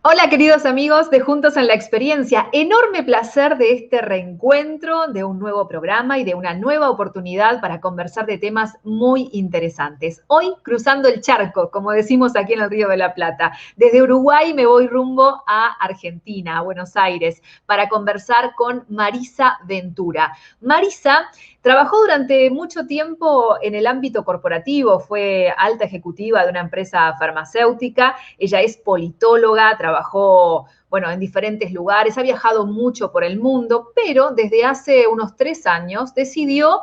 Hola queridos amigos de Juntos en la Experiencia, enorme placer de este reencuentro, de un nuevo programa y de una nueva oportunidad para conversar de temas muy interesantes. Hoy cruzando el charco, como decimos aquí en el Río de la Plata. Desde Uruguay me voy rumbo a Argentina, a Buenos Aires, para conversar con Marisa Ventura. Marisa trabajó durante mucho tiempo en el ámbito corporativo, fue alta ejecutiva de una empresa farmacéutica. Ella es politóloga, trabajó, bueno, en diferentes lugares, ha viajado mucho por el mundo, pero desde hace unos 3 años decidió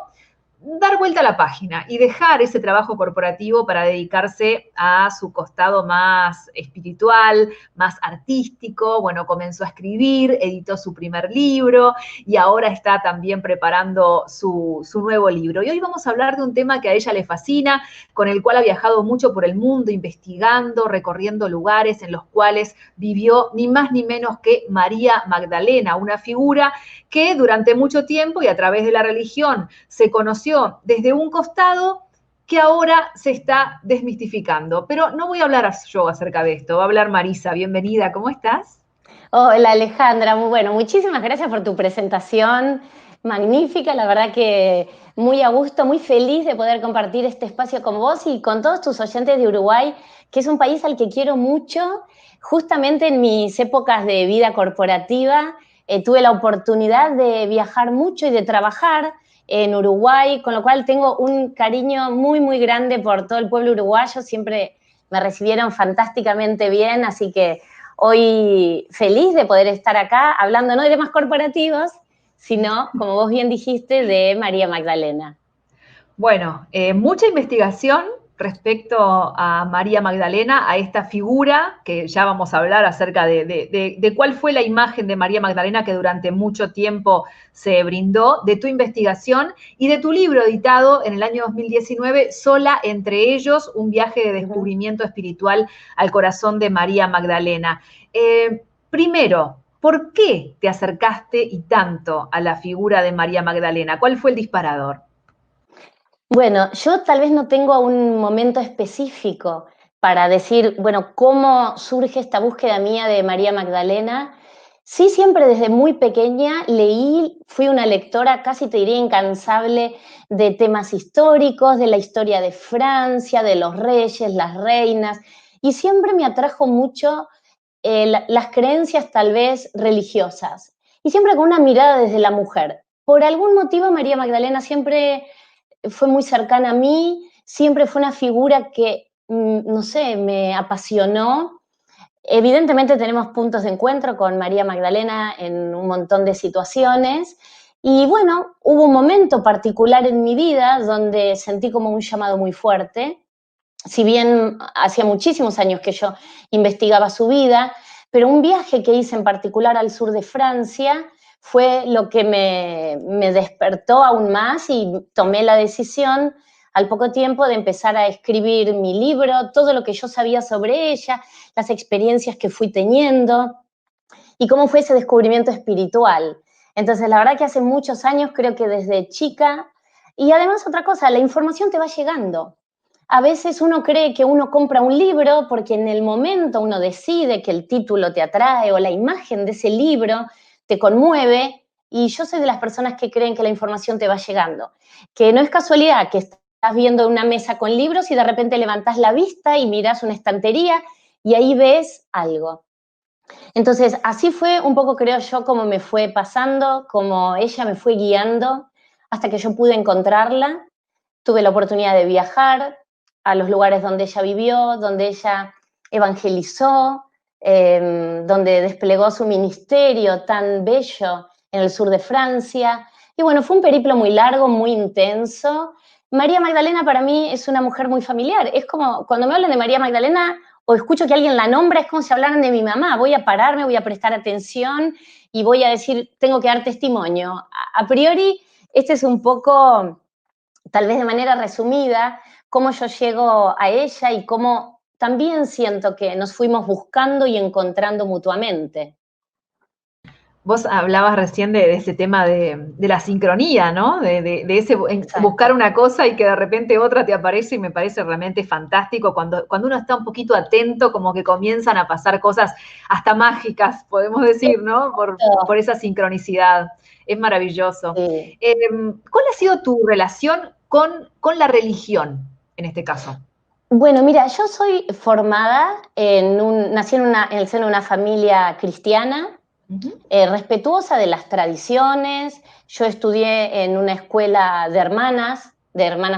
dar vuelta a la página y dejar ese trabajo corporativo para dedicarse a su costado más espiritual, más artístico. Bueno, comenzó a escribir, editó su primer libro y ahora está también preparando su nuevo libro. Y hoy vamos a hablar de un tema que a ella le fascina, con el cual ha viajado mucho por el mundo, investigando, recorriendo lugares en los cuales vivió ni más ni menos que María Magdalena, una figura que durante mucho tiempo y a través de la religión se conoció desde un costado que ahora se está desmistificando. Pero no voy a hablar yo acerca de esto, va a hablar Marisa. Bienvenida, ¿cómo estás? Hola Alejandra, muy bueno, muchísimas gracias por tu presentación, magnífica, la verdad que muy a gusto, muy feliz de poder compartir este espacio con vos y con todos tus oyentes de Uruguay, que es un país al que quiero mucho. Justamente en mis épocas de vida corporativa tuve la oportunidad de viajar mucho y de trabajar en Uruguay, con lo cual tengo un cariño muy, muy grande por todo el pueblo uruguayo, siempre me recibieron fantásticamente bien, así que hoy feliz de poder estar acá hablando no de temas corporativos, sino, como vos bien dijiste, de María Magdalena. Bueno, mucha investigación respecto a María Magdalena, a esta figura, que ya vamos a hablar acerca de cuál fue la imagen de María Magdalena que durante mucho tiempo se brindó, de tu investigación y de tu libro editado en el año 2019, Sola entre ellos, un viaje de descubrimiento espiritual al corazón de María Magdalena. Primero, ¿por qué te acercaste y tanto a la figura de María Magdalena? ¿Cuál fue el disparador? Bueno, yo tal vez no tengo un momento específico para decir, bueno, cómo surge esta búsqueda mía de María Magdalena. Sí, siempre desde muy pequeña leí, fui una lectora casi te diría incansable de temas históricos, de la historia de Francia, de los reyes, las reinas, y siempre me atrajo mucho las creencias tal vez religiosas, y siempre con una mirada desde la mujer. Por algún motivo María Magdalena siempre fue muy cercana a mí, siempre fue una figura que, no sé, me apasionó. Evidentemente tenemos puntos de encuentro con María Magdalena en un montón de situaciones. Y bueno, hubo un momento particular en mi vida donde sentí como un llamado muy fuerte. Si bien hacía muchísimos años que yo investigaba su vida, pero un viaje que hice en particular al sur de Francia fue lo que me despertó aún más y tomé la decisión al poco tiempo de empezar a escribir mi libro, todo lo que yo sabía sobre ella, las experiencias que fui teniendo y cómo fue ese descubrimiento espiritual. Entonces, la verdad que hace muchos años, creo que desde chica, y además otra cosa, la información te va llegando. A veces uno cree que uno compra un libro porque en el momento uno decide que el título te atrae o la imagen de ese libro te conmueve, y yo soy de las personas que creen que la información te va llegando, que no es casualidad que estás viendo una mesa con libros y de repente levantás la vista y miras una estantería y ahí ves algo. Entonces, así fue un poco, creo yo, como me fue pasando, como ella me fue guiando hasta que yo pude encontrarla. Tuve la oportunidad de viajar a los lugares donde ella vivió, donde ella evangelizó, donde desplegó su ministerio tan bello en el sur de Francia. Y bueno, fue un periplo muy largo, muy intenso. María Magdalena para mí es una mujer muy familiar. Es como cuando me hablan de María Magdalena o escucho que alguien la nombra, es como si hablaran de mi mamá. Voy a pararme, voy a prestar atención y voy a decir, tengo que dar testimonio. A priori, este es un poco, tal vez de manera resumida, cómo yo llego a ella y cómo también siento que nos fuimos buscando y encontrando mutuamente. Vos hablabas recién de ese tema de la sincronía, ¿no? De ese buscar Exacto. una cosa y que de repente otra te aparece y me parece realmente fantástico. Cuando uno está un poquito atento, como que comienzan a pasar cosas hasta mágicas, podemos decir, ¿no? Por esa sincronicidad. Es maravilloso. Sí. ¿Cuál ha sido tu relación con la religión en este caso? Bueno, mira, yo soy formada nací en el seno de una familia cristiana, Ujú. respetuosa de las tradiciones. Yo estudié en una escuela de hermanas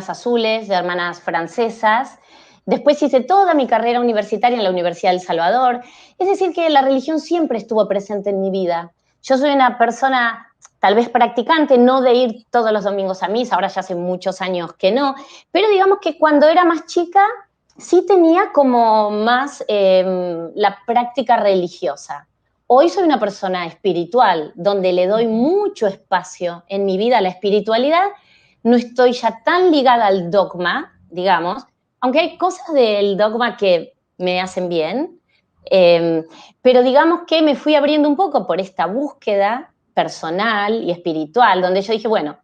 azules, de hermanas francesas. Después hice toda mi carrera universitaria en la Universidad del Salvador. Es decir, que la religión siempre estuvo presente en mi vida. Yo soy una persona tal vez practicante, no de ir todos los domingos a misa, ahora ya hace muchos años que no, pero digamos que cuando era más chica sí tenía como más la práctica religiosa. Hoy soy una persona espiritual, donde le doy mucho espacio en mi vida a la espiritualidad. No estoy ya tan ligada al dogma, digamos, aunque hay cosas del dogma que me hacen bien, eh, pero digamos que me fui abriendo un poco por esta búsqueda personal y espiritual, donde yo dije, bueno,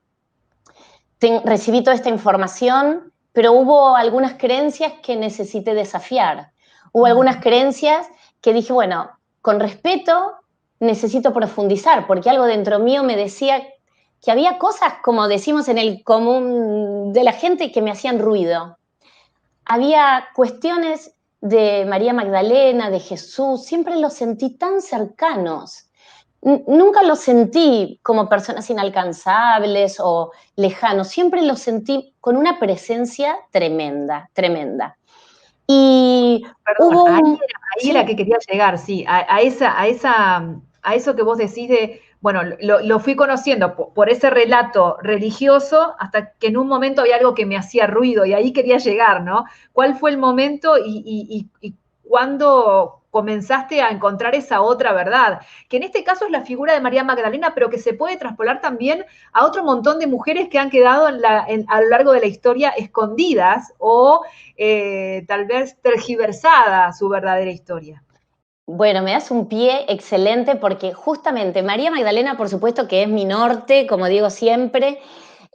recibí toda esta información, pero hubo algunas creencias que necesité desafiar. Hubo algunas creencias que dije, bueno, con respeto necesito profundizar, porque algo dentro mío me decía que había cosas, como decimos en el común de la gente, que me hacían ruido. Había cuestiones de María Magdalena, de Jesús, siempre los sentí tan cercanos. Nunca los sentí como personas inalcanzables o lejanos, siempre los sentí con una presencia tremenda, tremenda. Y Perdón, hubo un... ahí era Sí, que quería llegar, sí, a eso que vos decís de, bueno, lo fui conociendo por ese relato religioso hasta que en un momento había algo que me hacía ruido y ahí quería llegar, ¿no? ¿Cuál fue el momento y cuándo comenzaste a encontrar esa otra verdad? Que en este caso es la figura de María Magdalena, pero que se puede traspolar también a otro montón de mujeres que han quedado a lo largo de la historia escondidas o tal vez tergiversada su verdadera historia. bueno, me das un pie excelente porque justamente María Magdalena, por supuesto que es mi norte, como digo siempre,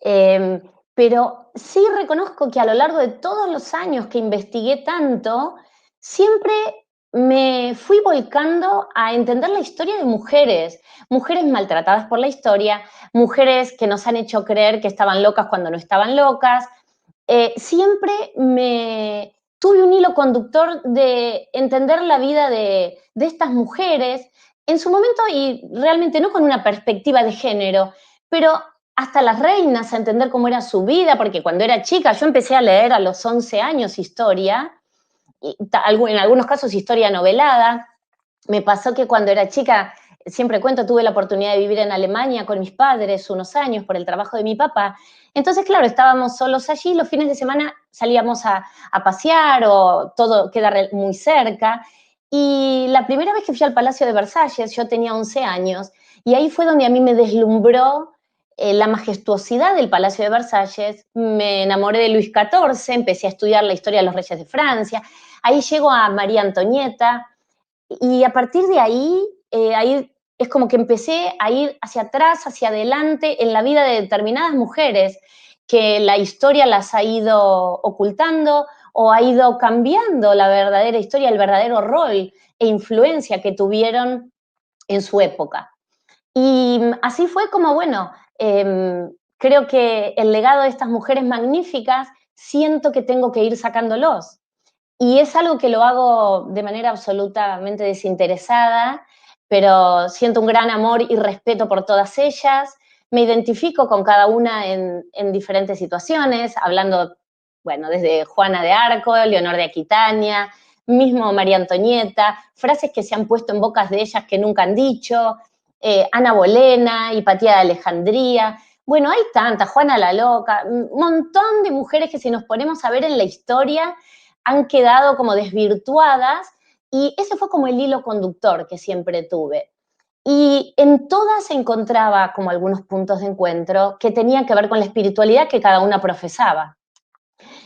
eh, pero sí reconozco que a lo largo de todos los años que investigué tanto, siempre me fui volcando a entender la historia de mujeres, mujeres maltratadas por la historia, mujeres que nos han hecho creer que estaban locas cuando no estaban locas. Siempre me tuve un hilo conductor de entender la vida de estas mujeres en su momento y realmente no con una perspectiva de género, pero hasta las reinas, a entender cómo era su vida, porque cuando era chica yo empecé a leer a los 11 años historia, y en algunos casos historia novelada. Me pasó que cuando era chica, siempre cuento, tuve la oportunidad de vivir en Alemania con mis padres unos años por el trabajo de mi papá. Entonces, claro, estábamos solos allí, los fines de semana salíamos a pasear o todo queda muy cerca. Y la primera vez que fui al Palacio de Versalles, yo tenía 11 años, y ahí fue donde a mí me deslumbró la majestuosidad del Palacio de Versalles. Me enamoré de Luis XIV, empecé a estudiar la historia de los reyes de Francia. Ahí llego a María Antonieta, y a partir de ahí, ahí es como que empecé a ir hacia atrás, hacia adelante en la vida de determinadas mujeres que la historia las ha ido ocultando o ha ido cambiando la verdadera historia, el verdadero rol e influencia que tuvieron en su época. Y así fue como, bueno, creo que el legado de estas mujeres magníficas siento que tengo que ir sacándolos. Y es algo que lo hago de manera absolutamente desinteresada, pero siento un gran amor y respeto por todas ellas. Me identifico con cada una en diferentes situaciones, hablando, bueno, desde Juana de Arco, Leonor de Aquitania, mismo María Antonieta, frases que se han puesto en bocas de ellas que nunca han dicho, Ana Bolena, Hipatía de Alejandría. Bueno, hay tantas, Juana la Loca, un montón de mujeres que si nos ponemos a ver en la historia han quedado como desvirtuadas y ese fue como el hilo conductor que siempre tuve. Y en todas se encontraba como algunos puntos de encuentro que tenían que ver con la espiritualidad que cada una profesaba.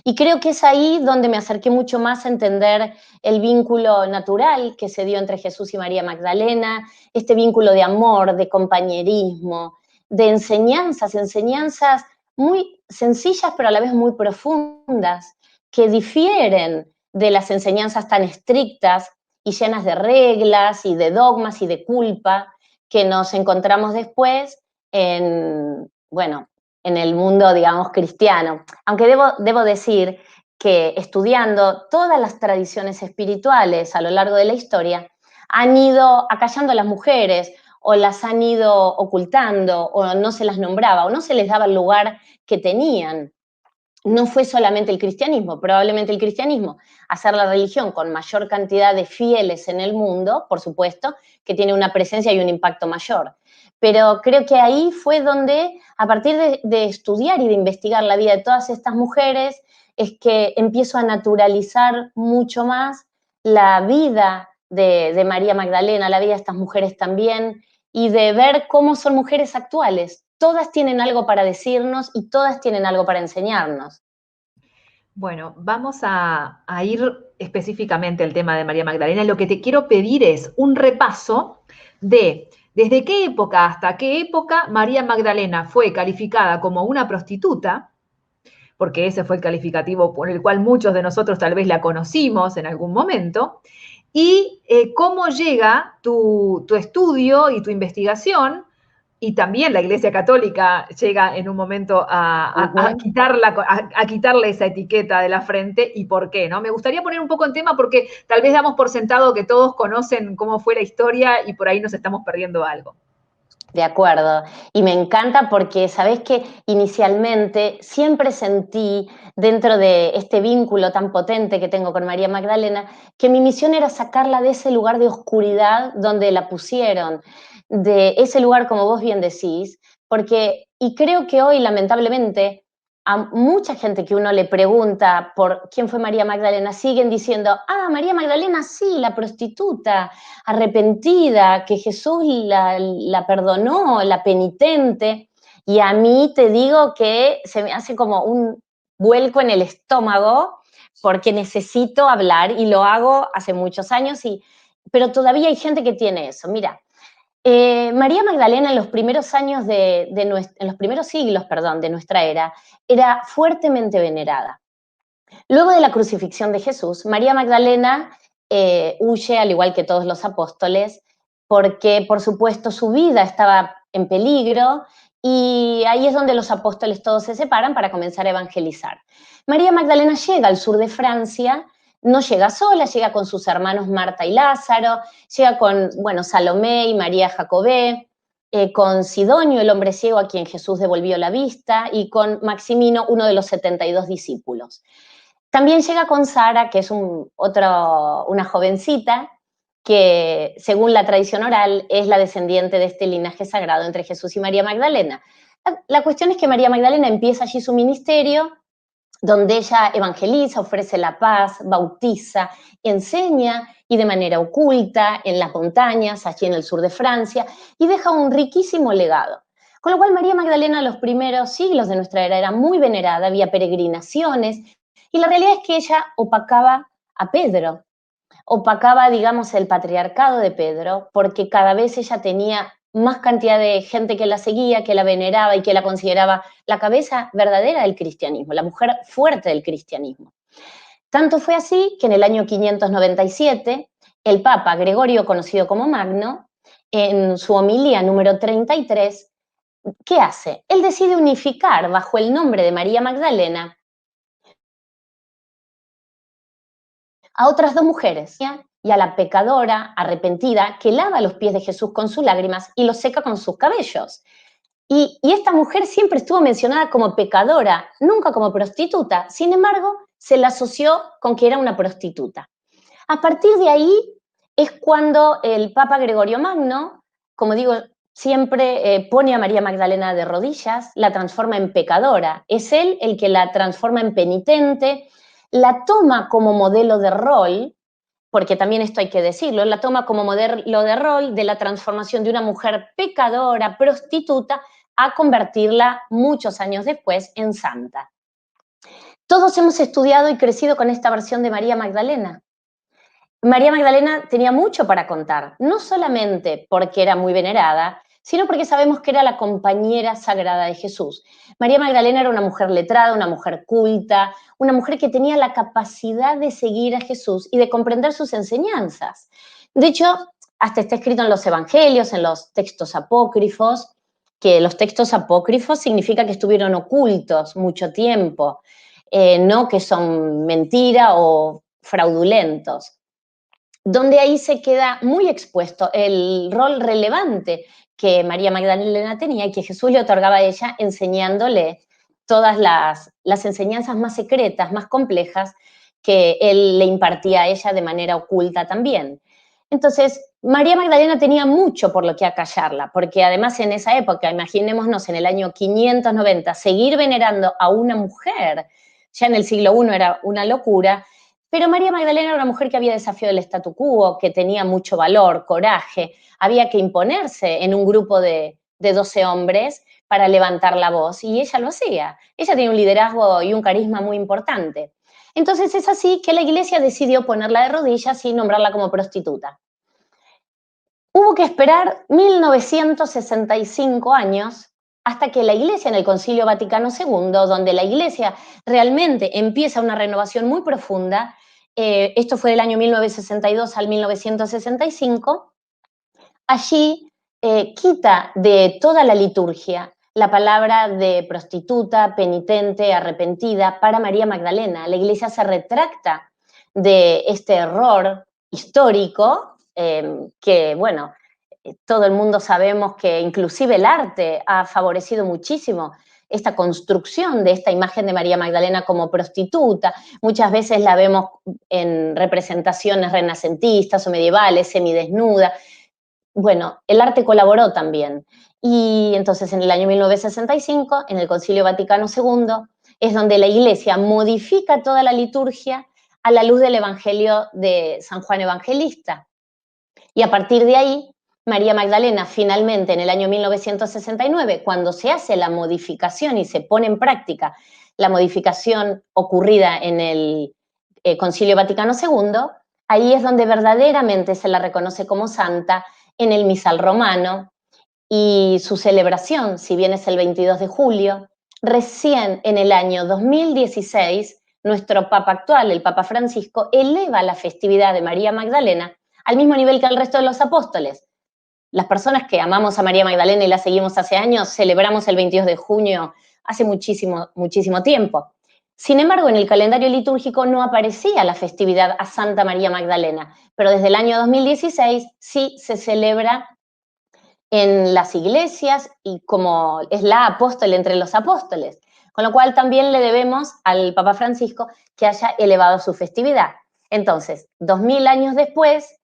Y creo que es ahí donde me acerqué mucho más a entender el vínculo natural que se dio entre Jesús y María Magdalena, este vínculo de amor, de compañerismo, de enseñanzas muy sencillas pero a la vez muy profundas, que difieren de las enseñanzas tan estrictas y llenas de reglas y de dogmas y de culpa que nos encontramos después en, bueno, en el mundo, digamos, cristiano. Aunque debo decir que estudiando todas las tradiciones espirituales a lo largo de la historia, han ido acallando a las mujeres o las han ido ocultando o no se las nombraba o no se les daba el lugar que tenían. No fue solamente el cristianismo, probablemente el cristianismo, hacer la religión con mayor cantidad de fieles en el mundo, por supuesto, que tiene una presencia y un impacto mayor. Pero creo que ahí fue donde, a partir de estudiar y de investigar la vida de todas estas mujeres, es que empiezo a naturalizar mucho más la vida de María Magdalena, la vida de estas mujeres también, y de ver cómo son mujeres actuales. Todas tienen algo para decirnos y todas tienen algo para enseñarnos. Bueno, vamos a ir específicamente al tema de María Magdalena. Lo que te quiero pedir es un repaso de desde qué época hasta qué época María Magdalena fue calificada como una prostituta, porque ese fue el calificativo por el cual muchos de nosotros tal vez la conocimos en algún momento, y cómo llega tu estudio y tu investigación, y también la Iglesia Católica llega en un momento a quitarle esa etiqueta de la frente y por qué, ¿no? Me gustaría poner un poco en tema porque tal vez damos por sentado que todos conocen cómo fue la historia y por ahí nos estamos perdiendo algo. De acuerdo. Y me encanta porque, sabés que inicialmente siempre sentí, dentro de este vínculo tan potente que tengo con María Magdalena, que mi misión era sacarla de ese lugar de oscuridad donde la pusieron, de ese lugar, como vos bien decís, porque, y creo que hoy, lamentablemente, a mucha gente que uno le pregunta por quién fue María Magdalena, siguen diciendo, ah, María Magdalena, sí, la prostituta, arrepentida, que Jesús la perdonó, la penitente, y a mí te digo que se me hace como un vuelco en el estómago porque necesito hablar y lo hago hace muchos años, pero todavía hay gente que tiene eso. Mira, María Magdalena en los primeros años en los primeros siglos, perdón, de nuestra era, era fuertemente venerada. Luego de la crucifixión de Jesús, María Magdalena huye, al igual que todos los apóstoles, porque, por supuesto, su vida estaba en peligro y ahí es donde los apóstoles todos se separan para comenzar a evangelizar. María Magdalena llega al sur de Francia, no llega sola, llega con sus hermanos Marta y Lázaro, llega con, bueno, Salomé y María Jacobé, con Sidonio, el hombre ciego a quien Jesús devolvió la vista, y con Maximino, uno de los 72 discípulos. También llega con Sara, que es una jovencita que, según la tradición oral, es la descendiente de este linaje sagrado entre Jesús y María Magdalena. La cuestión es que María Magdalena empieza allí su ministerio, donde ella evangeliza, ofrece la paz, bautiza, enseña y de manera oculta en las montañas, allí en el sur de Francia, y deja un riquísimo legado. Con lo cual María Magdalena en los primeros siglos de nuestra era muy venerada, había peregrinaciones, y la realidad es que ella opacaba a Pedro, opacaba, digamos, el patriarcado de Pedro, porque cada vez ella tenía más cantidad de gente que la seguía, que la veneraba y que la consideraba la cabeza verdadera del cristianismo, la mujer fuerte del cristianismo. Tanto fue así que en el año 597, el Papa Gregorio, conocido como Magno, en su homilía número 33, ¿qué hace? Él decide unificar bajo el nombre de María Magdalena a otras dos mujeres y a la pecadora arrepentida que lava los pies de Jesús con sus lágrimas y los seca con sus cabellos. Y esta mujer siempre estuvo mencionada como pecadora, nunca como prostituta. Sin embargo, se la asoció con que era una prostituta. A partir de ahí es cuando el Papa Gregorio Magno, como digo, siempre pone a María Magdalena de rodillas, la transforma en pecadora. Es él el que la transforma en penitente, la toma como modelo de rol, porque también esto hay que decirlo, la toma como modelo de rol de la transformación de una mujer pecadora, prostituta, a convertirla muchos años después en santa. Todos hemos estudiado y crecido con esta versión de María Magdalena. María Magdalena tenía mucho para contar, no solamente porque era muy venerada, sino porque sabemos que era la compañera sagrada de Jesús. María Magdalena era una mujer letrada, una mujer culta, una mujer que tenía la capacidad de seguir a Jesús y de comprender sus enseñanzas. De hecho, hasta está escrito en los evangelios, en los textos apócrifos, que los textos apócrifos significa que estuvieron ocultos mucho tiempo, no que son mentira o fraudulentos, donde ahí se queda muy expuesto el rol relevante que María Magdalena tenía y que Jesús le otorgaba a ella enseñándole todas las enseñanzas más secretas, más complejas, que él le impartía a ella de manera oculta también. Entonces, María Magdalena tenía mucho por lo que acallarla, porque además en esa época, imaginémonos en el año 590, seguir venerando a una mujer, ya en el siglo I era una locura, pero María Magdalena era una mujer que había desafiado el statu quo, que tenía mucho valor, coraje, había que imponerse en un grupo de 12 hombres para levantar la voz, y ella lo hacía. Ella tenía un liderazgo y un carisma muy importante. Entonces es así que la iglesia decidió ponerla de rodillas y nombrarla como prostituta. Hubo que esperar 1965 años hasta que la Iglesia, en el Concilio Vaticano II, donde la Iglesia realmente empieza una renovación muy profunda, esto fue del año 1962 al 1965, allí quita de toda la liturgia la palabra de prostituta, penitente, arrepentida para María Magdalena. La Iglesia se retracta de este error histórico que, bueno, todo el mundo sabemos que inclusive el arte ha favorecido muchísimo esta construcción de esta imagen de María Magdalena como prostituta. Muchas veces la vemos en representaciones renacentistas o medievales, semidesnuda. Bueno, el arte colaboró también. Y entonces en el año 1965, en el Concilio Vaticano II, es donde la Iglesia modifica toda la liturgia a la luz del Evangelio de San Juan Evangelista. Y a partir de ahí, María Magdalena finalmente en el año 1969, cuando se hace la modificación y se pone en práctica la modificación ocurrida en el Concilio Vaticano II, ahí es donde verdaderamente se la reconoce como santa en el misal romano, y su celebración, si bien es el 22 de julio, recién en el año 2016, nuestro Papa actual, el Papa Francisco, eleva la festividad de María Magdalena al mismo nivel que el resto de los apóstoles. Las personas que amamos a María Magdalena y la seguimos hace años, celebramos el 22 de junio hace muchísimo, muchísimo tiempo. Sin embargo, en el calendario litúrgico no aparecía la festividad a Santa María Magdalena, pero desde el año 2016 sí se celebra en las iglesias y como es la apóstol entre los apóstoles, con lo cual también le debemos al Papa Francisco que haya elevado su festividad. Entonces, 2000 años después,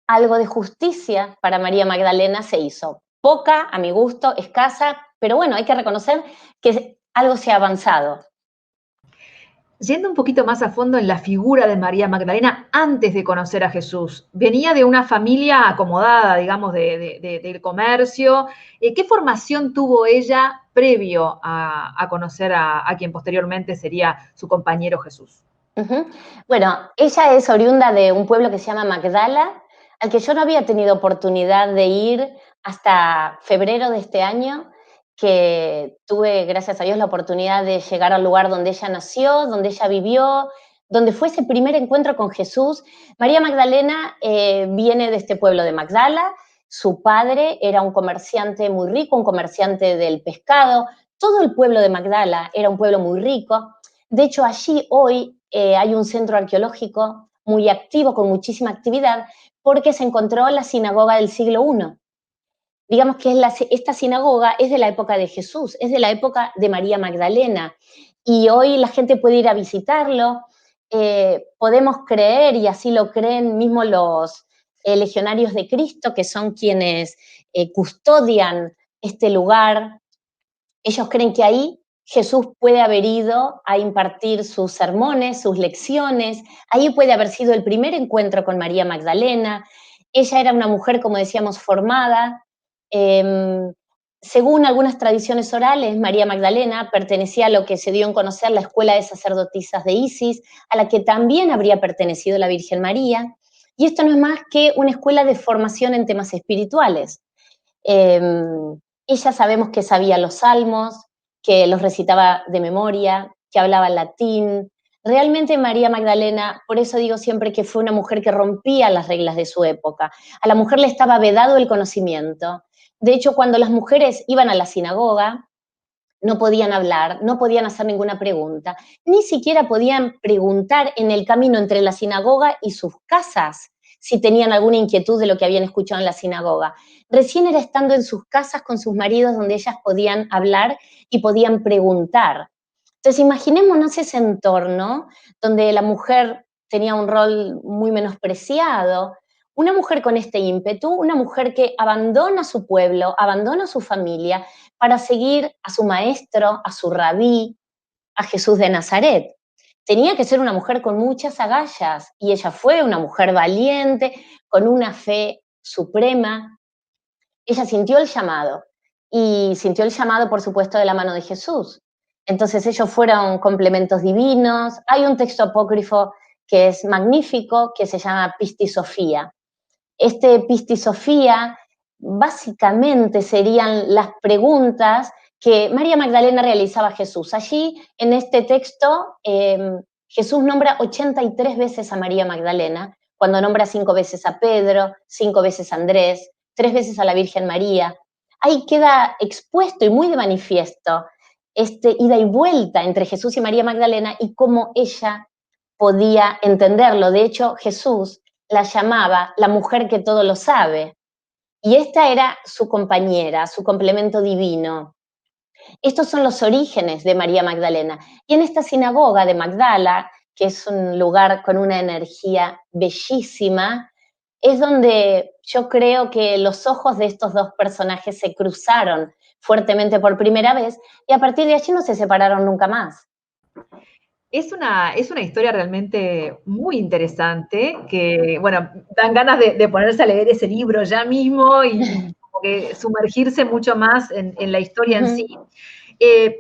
algo de justicia para María Magdalena se hizo. Poca, a mi gusto, escasa, pero bueno, hay que reconocer que algo se ha avanzado. Yendo un poquito más a fondo en la figura de María Magdalena antes de conocer a Jesús, venía de una familia acomodada, digamos, del comercio. ¿Qué formación tuvo ella previo a conocer a quien posteriormente sería su compañero Jesús? Bueno, ella es oriunda de un pueblo que se llama Magdala, al que yo no había tenido oportunidad de ir hasta febrero de este año, que tuve, gracias a Dios, la oportunidad de llegar al lugar donde ella nació, donde ella vivió, donde fue ese primer encuentro con Jesús. María Magdalena viene de este pueblo de Magdala, su padre era un comerciante muy rico, un comerciante del pescado, todo el pueblo de Magdala era un pueblo muy rico. De hecho, allí hoy hay un centro arqueológico muy activo, con muchísima actividad, porque se encontró la sinagoga del siglo I. Digamos que esta sinagoga es de la época de Jesús, es de la época de María Magdalena, y hoy la gente puede ir a visitarlo. Podemos creer, y así lo creen mismo los legionarios de Cristo, que son quienes custodian este lugar. Ellos creen que ahí Jesús puede haber ido a impartir sus sermones, sus lecciones, ahí puede haber sido el primer encuentro con María Magdalena. Ella era una mujer, como decíamos, formada, eh, según algunas tradiciones orales, María Magdalena pertenecía a lo que se dio en conocer la escuela de sacerdotisas de Isis, a la que también habría pertenecido la Virgen María. Y esto no es más que una escuela de formación en temas espirituales. Eh, Ella sabemos que sabía los salmos, que los recitaba de memoria, que hablaba latín. Realmente María Magdalena, por eso digo siempre que fue una mujer que rompía las reglas de su época. A la mujer le estaba vedado el conocimiento. De hecho, cuando las mujeres iban a la sinagoga, no podían hablar, no podían hacer ninguna pregunta, ni siquiera podían preguntar en el camino entre la sinagoga y sus casas si tenían alguna inquietud de lo que habían escuchado en la sinagoga. Recién era estando en sus casas con sus maridos donde ellas podían hablar y podían preguntar. Entonces, imaginémonos ese entorno donde la mujer tenía un rol muy menospreciado, una mujer con este ímpetu, una mujer que abandona su pueblo, abandona su familia para seguir a su maestro, a su rabí, a Jesús de Nazaret. Tenía que ser una mujer con muchas agallas y ella fue una mujer valiente, con una fe suprema. Ella sintió el llamado y sintió el llamado, por supuesto, de la mano de Jesús. Entonces ellos fueron complementos divinos. Hay un texto apócrifo que es magnífico, que se llama Pistisofía. Este Pistisofía básicamente serían las preguntas que María Magdalena realizaba a Jesús. Allí, en este texto, Jesús nombra 83 veces a María Magdalena, cuando nombra 5 veces a Pedro, 5 veces a Andrés, 3 veces a la Virgen María. Ahí queda expuesto y muy de manifiesto este ida y vuelta entre Jesús y María Magdalena y cómo ella podía entenderlo. De hecho, Jesús la llamaba la mujer que todo lo sabe. Y esta era su compañera, su complemento divino. Estos son los orígenes de María Magdalena. Y en esta sinagoga de Magdala, que es un lugar con una energía bellísima, es donde yo creo que los ojos de estos dos personajes se cruzaron fuertemente por primera vez y a partir de allí no se separaron nunca más. Es una historia realmente muy interesante que, bueno, dan ganas de ponerse a leer ese libro ya mismo y como que sumergirse mucho más en la historia en sí.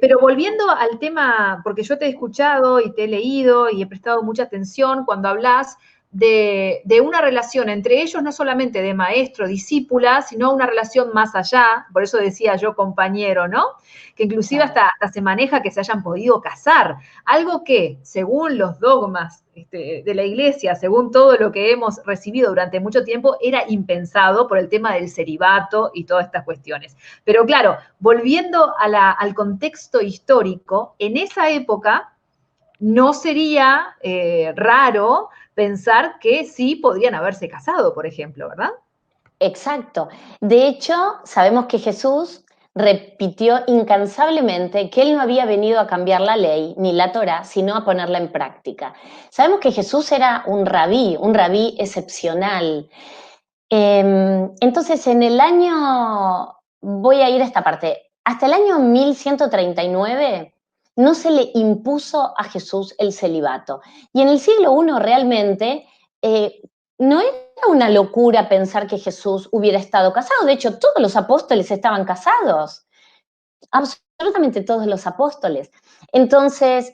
Pero volviendo al tema, porque yo te he escuchado y te he leído y he prestado mucha atención cuando hablas de una relación entre ellos, no solamente de maestro-discípula, sino una relación más allá, por eso decía yo compañero, ¿no? Que inclusive hasta se maneja que se hayan podido casar, algo que, según los dogmas de la iglesia, según todo lo que hemos recibido durante mucho tiempo, era impensado por el tema del celibato y todas estas cuestiones. Pero claro, volviendo al contexto histórico, en esa época no sería raro pensar que sí podrían haberse casado, por ejemplo, ¿verdad? Exacto. De hecho, sabemos que Jesús repitió incansablemente que él no había venido a cambiar la ley ni la Torá, sino a ponerla en práctica. Sabemos que Jesús era un rabí excepcional. Entonces, en el año, voy a ir a esta parte, hasta el año 1139 no se le impuso a Jesús el celibato. Y en el siglo I realmente no era una locura pensar que Jesús hubiera estado casado. De hecho, todos los apóstoles estaban casados. Absolutamente todos los apóstoles. Entonces,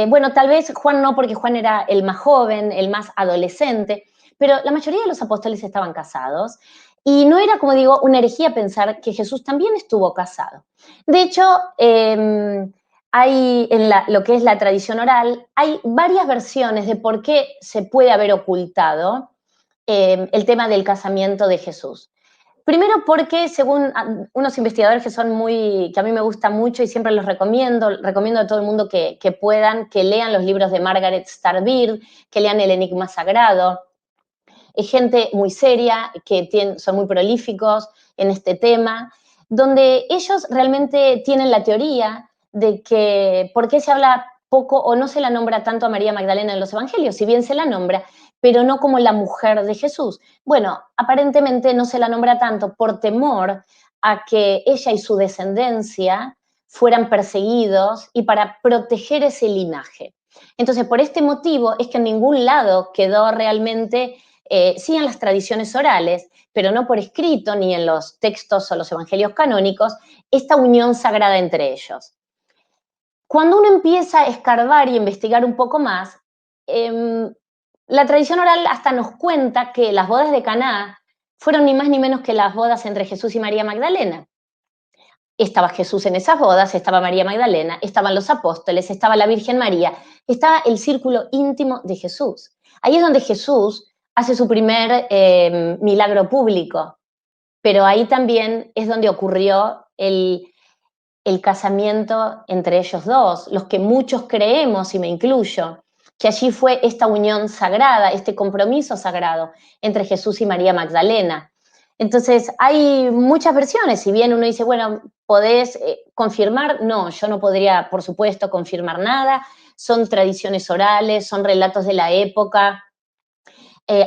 bueno, tal vez Juan no, porque Juan era el más joven, el más adolescente, pero la mayoría de los apóstoles estaban casados y no era, como digo, una herejía pensar que Jesús también estuvo casado. De hecho, hay en lo que es la tradición oral, hay varias versiones de por qué se puede haber ocultado el tema del casamiento de Jesús. Primero porque según unos investigadores que son que a mí me gustan mucho y siempre los recomiendo a todo el mundo que puedan, que lean los libros de Margaret Starr Beard, que lean El Enigma Sagrado. Es gente muy seria, que son muy prolíficos en este tema, donde ellos realmente tienen la teoría de que por qué se habla poco o no se la nombra tanto a María Magdalena en los evangelios, si bien se la nombra, pero no como la mujer de Jesús. Bueno, aparentemente no se la nombra tanto por temor a que ella y su descendencia fueran perseguidos y para proteger ese linaje. Entonces, por este motivo es que en ningún lado quedó realmente sí en las tradiciones orales, pero no por escrito ni en los textos o los evangelios canónicos, esta unión sagrada entre ellos. Cuando uno empieza a escarbar y investigar un poco más, la tradición oral hasta nos cuenta que las bodas de Caná fueron ni más ni menos que las bodas entre Jesús y María Magdalena. Estaba Jesús en esas bodas, estaba María Magdalena, estaban los apóstoles, estaba la Virgen María, estaba el círculo íntimo de Jesús. Ahí es donde Jesús hace su primer milagro público, pero ahí también es donde ocurrió el casamiento entre ellos dos, los que muchos creemos, y me incluyo, que allí fue esta unión sagrada, este compromiso sagrado entre Jesús y María Magdalena. Entonces, hay muchas versiones, si bien uno dice, bueno, ¿podés confirmar? No, yo no podría, por supuesto, confirmar nada, son tradiciones orales, son relatos de la época.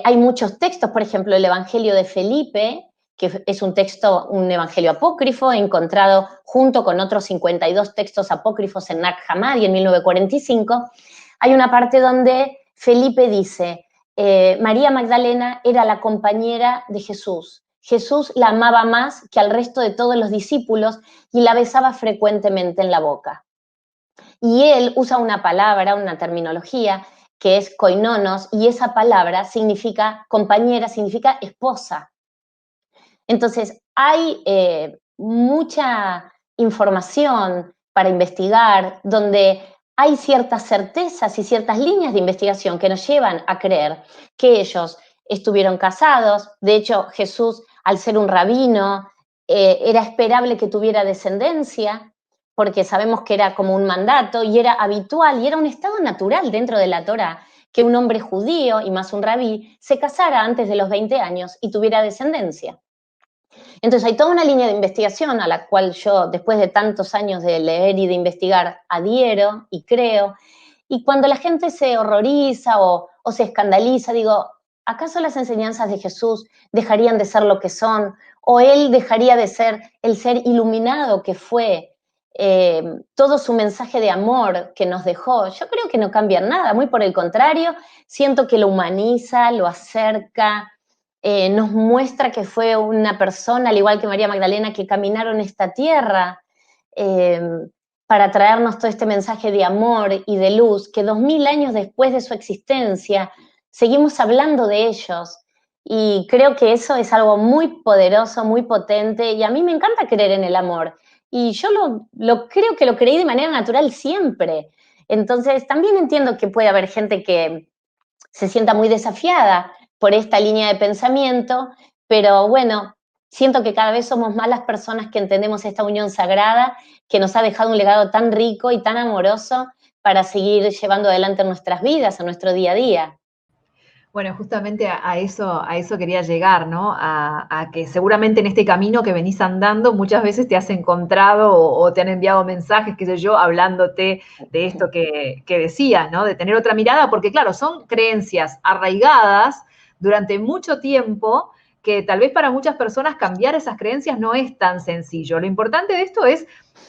Hay muchos textos, por ejemplo, el Evangelio de Felipe, que es un texto, un evangelio apócrifo, encontrado junto con otros 52 textos apócrifos en Nag Hammadi en 1945, hay una parte donde Felipe dice, María Magdalena era la compañera de Jesús. Jesús la amaba más que al resto de todos los discípulos y la besaba frecuentemente en la boca. Y él usa una palabra, una terminología, que es koinonos, y esa palabra significa compañera, significa esposa. Entonces, hay mucha información para investigar, donde hay ciertas certezas y ciertas líneas de investigación que nos llevan a creer que ellos estuvieron casados. De hecho, Jesús, al ser un rabino, era esperable que tuviera descendencia, porque sabemos que era como un mandato y era habitual y era un estado natural dentro de la Torá que un hombre judío, y más un rabí, se casara antes de los 20 años y tuviera descendencia. Entonces hay toda una línea de investigación a la cual yo, después de tantos años de leer y de investigar, adhiero y creo. Y cuando la gente se horroriza o se escandaliza, digo, ¿acaso las enseñanzas de Jesús dejarían de ser lo que son? ¿O él dejaría de ser el ser iluminado que fue? Todo su mensaje de amor que nos dejó, yo creo que no cambia nada, muy por el contrario, siento que lo humaniza, lo acerca, nos muestra que fue una persona, al igual que María Magdalena, que caminaron esta tierra eh, para traernos todo este mensaje de amor y de luz, que 2000 años después de su existencia seguimos hablando de ellos. Y creo que eso es algo muy poderoso, muy potente, y a mí me encanta creer en el amor. Y yo creo que lo creí de manera natural siempre. Entonces, también entiendo que puede haber gente que se sienta muy desafiada por esta línea de pensamiento, pero bueno, siento que cada vez somos más las personas que entendemos esta unión sagrada que nos ha dejado un legado tan rico y tan amoroso para seguir llevando adelante nuestras vidas, a nuestro día a día. Bueno, justamente a eso quería llegar, ¿no? A que seguramente en este camino que venís andando muchas veces te has encontrado o te han enviado mensajes, qué sé yo, hablándote de esto que decías, ¿no? De tener otra mirada, porque claro, son creencias arraigadas durante mucho tiempo que tal vez para muchas personas cambiar esas creencias no es tan sencillo. Lo importante de esto es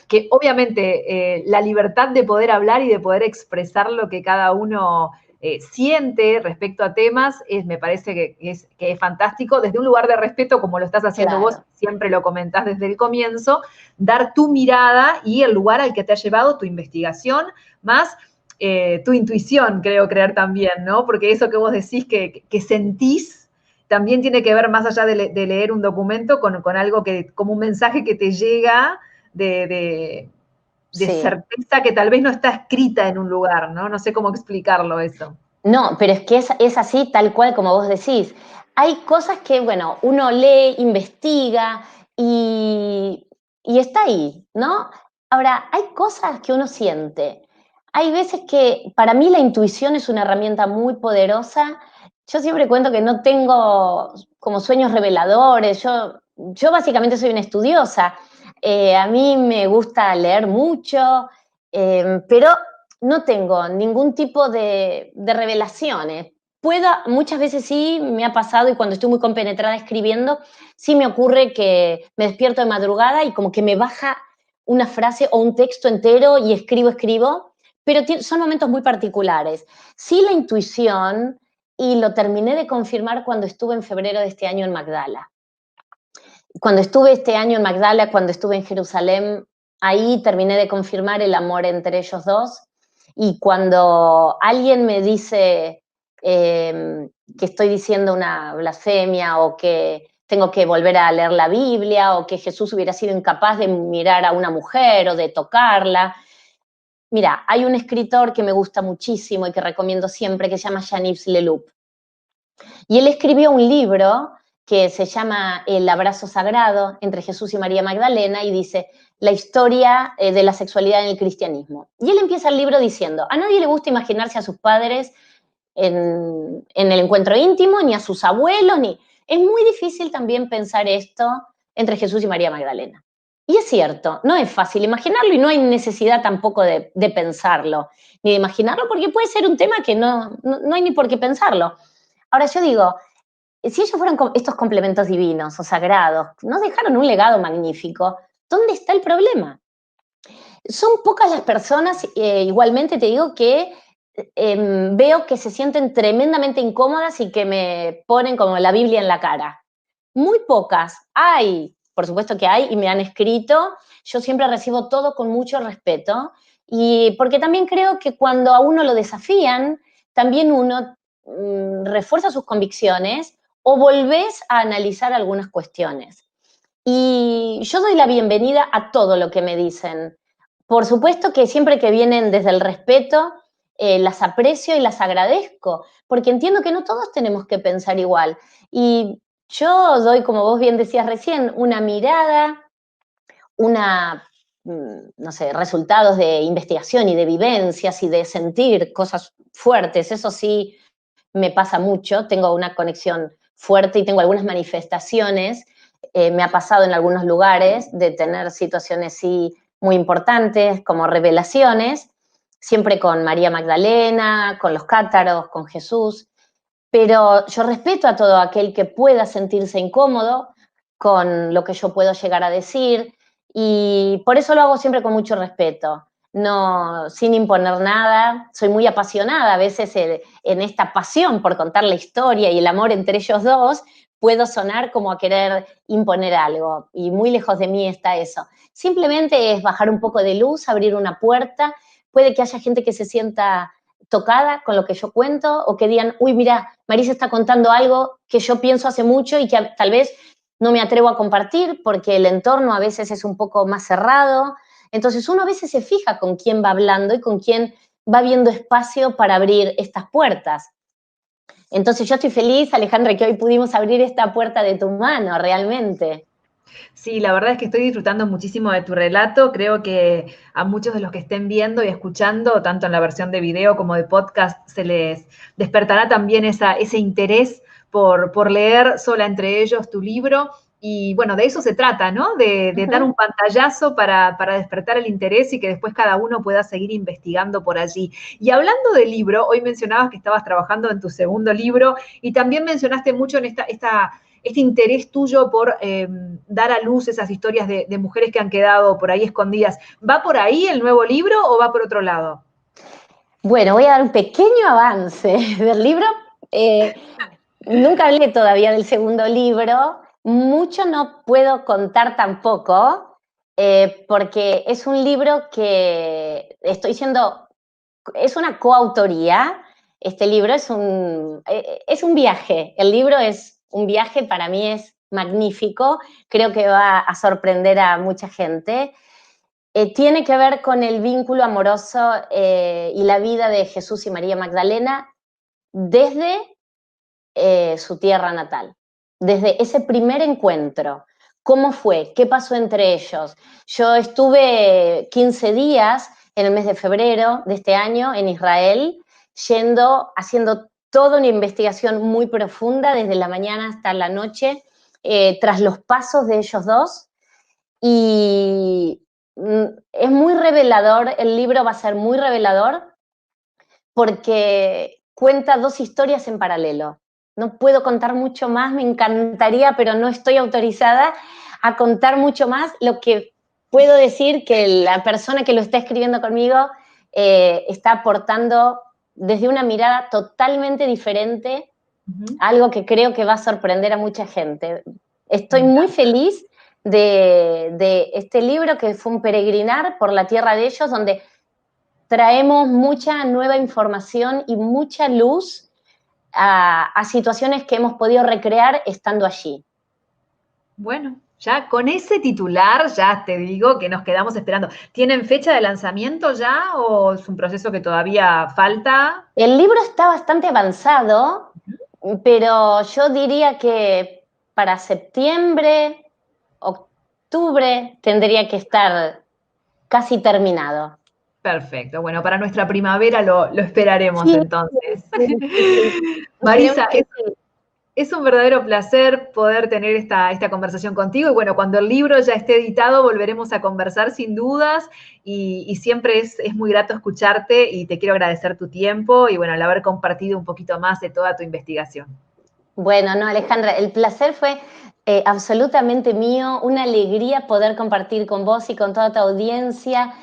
que obviamente la libertad de poder hablar y de poder expresar lo que cada uno siente respecto a temas, me parece que es fantástico, desde un lugar de respeto, como lo estás haciendo Claro. vos, siempre lo comentás desde el comienzo, dar tu mirada y el lugar al que te ha llevado tu investigación, más tu intuición, creo creer también, ¿no? Porque eso que vos decís que sentís, también tiene que ver más allá de leer un documento con algo como un mensaje que te llega de Sí. certeza que tal vez no está escrita en un lugar, ¿no? No sé cómo explicarlo eso. No, pero es que es así, tal cual como vos decís. Hay cosas que, bueno, uno lee, investiga y está ahí, ¿no? Ahora, hay cosas que uno siente. Hay veces que para mí la intuición es una herramienta muy poderosa. Yo siempre cuento que no tengo como sueños reveladores. Yo básicamente soy una estudiosa. A mí me gusta leer mucho, pero no tengo ningún tipo de revelaciones. Muchas veces sí me ha pasado y cuando estoy muy compenetrada escribiendo, sí me ocurre que me despierto de madrugada y como que me baja una frase o un texto entero y escribo, pero son momentos muy particulares. Sí la intuición y lo terminé de confirmar cuando estuve en febrero de este año en Magdala. Cuando estuve este año en Magdala, cuando estuve en Jerusalén, ahí terminé de confirmar el amor entre ellos dos. Y cuando alguien me dice que estoy diciendo una blasfemia o que tengo que volver a leer la Biblia o que Jesús hubiera sido incapaz de mirar a una mujer o de tocarla. Mira, hay un escritor que me gusta muchísimo y que recomiendo siempre que se llama Yaniv Leloup. Y él escribió un libro que se llama El abrazo sagrado entre Jesús y María Magdalena y dice la historia de la sexualidad en el cristianismo. Y él empieza el libro diciendo, a nadie le gusta imaginarse a sus padres en el encuentro íntimo, ni a sus abuelos, ni... Es muy difícil también pensar esto entre Jesús y María Magdalena. Y es cierto, no es fácil imaginarlo y no hay necesidad tampoco de pensarlo, ni de imaginarlo, porque puede ser un tema que no hay ni por qué pensarlo. Ahora yo digo, si ellos fueron estos complementos divinos o sagrados, nos dejaron un legado magnífico, ¿dónde está el problema? Son pocas las personas, igualmente te digo, que veo que se sienten tremendamente incómodas y que me ponen como la Biblia en la cara. Muy pocas. Hay, por supuesto que hay, y me han escrito. Yo siempre recibo todo con mucho respeto, y porque también creo que cuando a uno lo desafían, también uno refuerza sus convicciones o volvés a analizar algunas cuestiones. Y yo doy la bienvenida a todo lo que me dicen. Por supuesto que siempre que vienen desde el respeto, las aprecio y las agradezco, porque entiendo que no todos tenemos que pensar igual. Y yo doy, como vos bien decías recién, una mirada, no sé, resultados de investigación y de vivencias y de sentir cosas fuertes. Eso sí me pasa mucho, tengo una conexión fuerte y tengo algunas manifestaciones. Me ha pasado en algunos lugares de tener situaciones sí muy importantes, como revelaciones, siempre con María Magdalena, con los cátaros, con Jesús, pero yo respeto a todo aquel que pueda sentirse incómodo con lo que yo puedo llegar a decir y por eso lo hago siempre con mucho respeto, no sin imponer nada. Soy muy apasionada a veces en esta pasión por contar la historia y el amor entre ellos dos, puedo sonar como a querer imponer algo y muy lejos de mí está eso. Simplemente es bajar un poco de luz, abrir una puerta, puede que haya gente que se sienta tocada con lo que yo cuento o que digan, uy, mira, Marisa está contando algo que yo pienso hace mucho y que tal vez no me atrevo a compartir porque el entorno a veces es un poco más cerrado. Entonces uno a veces se fija con quién va hablando y con quién va viendo espacio para abrir estas puertas. Entonces yo estoy feliz, Alejandra, que hoy pudimos abrir esta puerta de tu mano, realmente. Sí, la verdad es que estoy disfrutando muchísimo de tu relato. Creo que a muchos de los que estén viendo y escuchando, tanto en la versión de video como de podcast, se les despertará también ese interés por leer sola entre ellos tu libro. Y bueno, de eso se trata, ¿no? De dar un pantallazo para despertar el interés y que después cada uno pueda seguir investigando por allí. Y hablando del libro, hoy mencionabas que estabas trabajando en tu segundo libro y también mencionaste mucho en este interés tuyo por dar a luz esas historias de mujeres que han quedado por ahí escondidas. ¿Va por ahí el nuevo libro o va por otro lado? Bueno, voy a dar un pequeño avance del libro. Nunca hablé todavía del segundo libro. Mucho no puedo contar tampoco, porque es un libro que es una coautoría. Este libro es un viaje. El libro es un viaje, para mí es magnífico. Creo que va a sorprender a mucha gente. Tiene que ver con el vínculo amoroso y la vida de Jesús y María Magdalena desde su tierra natal, desde ese primer encuentro. ¿Cómo fue? ¿Qué pasó entre ellos? Yo estuve 15 días en el mes de febrero de este año en Israel, haciendo toda una investigación muy profunda desde la mañana hasta la noche, tras los pasos de ellos dos. Y es muy revelador, el libro va a ser muy revelador porque cuenta dos historias en paralelo. No puedo contar mucho más, me encantaría, pero no estoy autorizada a contar mucho más. Lo que puedo decir que la persona que lo está escribiendo conmigo está aportando desde una mirada totalmente diferente Ujú. algo que creo que va a sorprender a mucha gente. Me Estoy muy encanta. feliz de este libro que fue un peregrinar por la tierra de ellos, donde traemos mucha nueva información y mucha luz a situaciones que hemos podido recrear estando allí. Bueno, ya con ese titular, ya te digo que nos quedamos esperando. ¿Tienen fecha de lanzamiento ya o es un proceso que todavía falta? El libro está bastante avanzado, pero yo diría que para septiembre, octubre tendría que estar casi terminado. Perfecto. Bueno, para nuestra primavera lo esperaremos Sí, entonces. sí, sí. Esperemos Marisa, que sí. es un verdadero placer poder tener esta conversación contigo y bueno, cuando el libro ya esté editado volveremos a conversar sin dudas y siempre es muy grato escucharte y te quiero agradecer tu tiempo y bueno, el haber compartido un poquito más de toda tu investigación. Bueno, no, Alejandra, el placer fue absolutamente mío, una alegría poder compartir con vos y con toda tu audiencia.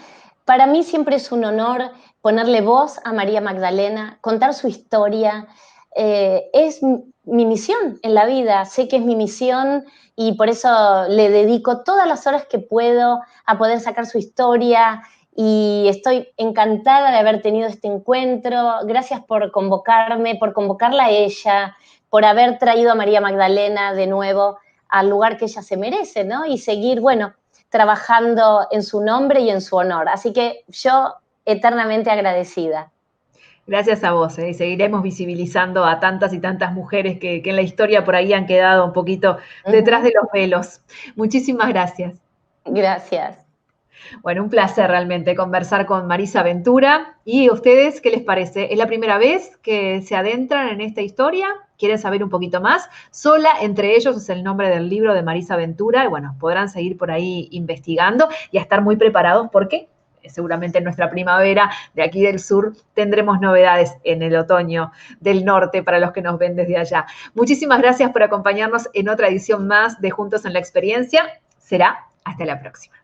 Para mí siempre es un honor ponerle voz a María Magdalena, contar su historia. Es mi misión en la vida, sé que es mi misión y por eso le dedico todas las horas que puedo a poder sacar su historia y estoy encantada de haber tenido este encuentro. Gracias por convocarme, por convocarla a ella, por haber traído a María Magdalena de nuevo al lugar que ella se merece, ¿no? Y seguir, bueno, trabajando en su nombre y en su honor. Así que yo eternamente agradecida. Gracias a vos, y seguiremos visibilizando a tantas y tantas mujeres que en la historia por ahí han quedado un poquito Uh detrás de -huh. los velos. Muchísimas gracias. Gracias. Bueno, un placer realmente conversar con Marisa Ventura. ¿Y a ustedes qué les parece? ¿Es la primera vez que se adentran en esta historia? ¿Quieren saber un poquito más? Sola entre ellos es el nombre del libro de Marisa Ventura. Y bueno, podrán seguir por ahí investigando y a estar muy preparados porque seguramente en nuestra primavera de aquí del sur tendremos novedades en el otoño del norte para los que nos ven desde allá. Muchísimas gracias por acompañarnos en otra edición más de Juntos en la Experiencia. Será hasta la próxima.